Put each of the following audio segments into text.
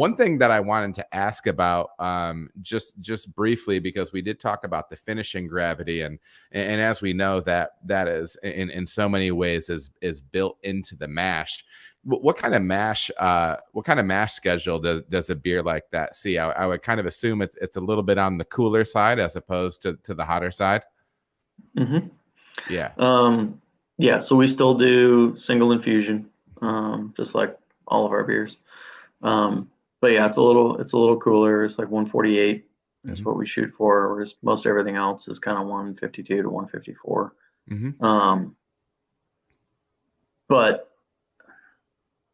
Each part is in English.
One thing that I wanted to ask about, just briefly, because we did talk about the finishing gravity, and as we know that is in so many ways is built into the mash. What kind of mash schedule does a beer like that see? I would kind of assume it's a little bit on the cooler side as opposed to the hotter side. Mm-hmm. Yeah. Yeah. So we still do single infusion, just like all of our beers. But yeah, it's a little cooler. It's like 148 is what we shoot for, whereas most everything else is kind of 152 to 154. But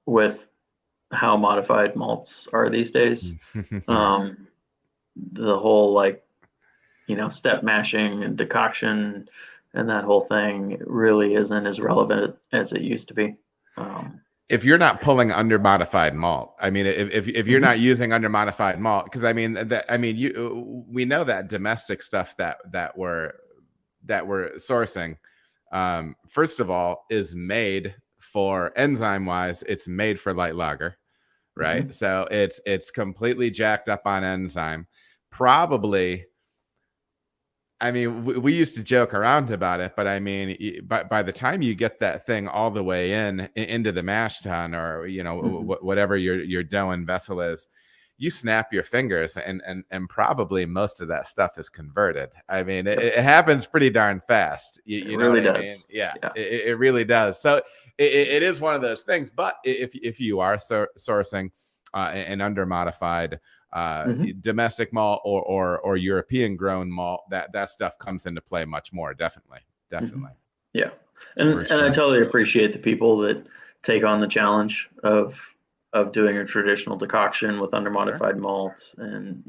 with how modified malts are these days, the whole step mashing and decoction and that whole thing really isn't as relevant as it used to be. If you're not pulling under modified malt, I mean, if you're not using under modified malt, because we know that domestic stuff that we're sourcing, first of all, is made for enzyme wise, it's made for light lager, right? So it's completely jacked up on enzyme. Probably, I mean, we used to joke around about it, but I mean, by the time you get that thing all the way into the mash tun, or whatever your dough and vessel is, you snap your fingers, and probably most of that stuff is converted. I mean, it happens pretty darn fast. You know really what does. I mean? Yeah. It really does. So it is one of those things. But if you are sourcing an under modified domestic malt or European grown malt, that stuff comes into play much more. Definitely. Yeah. And I totally appreciate the people that take on the challenge of doing a traditional decoction with under modified malt, and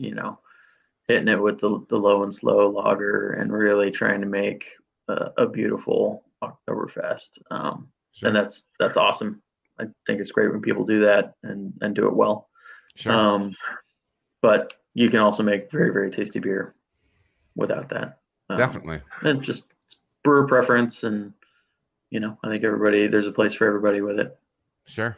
hitting it with the low and slow lager and really trying to make a beautiful Oktoberfest. And that's awesome. I think it's great when people do that and do it well. Sure. But you can also make very, very tasty beer without that. Definitely. And just brewer preference, and I think there's a place for everybody with it. Sure.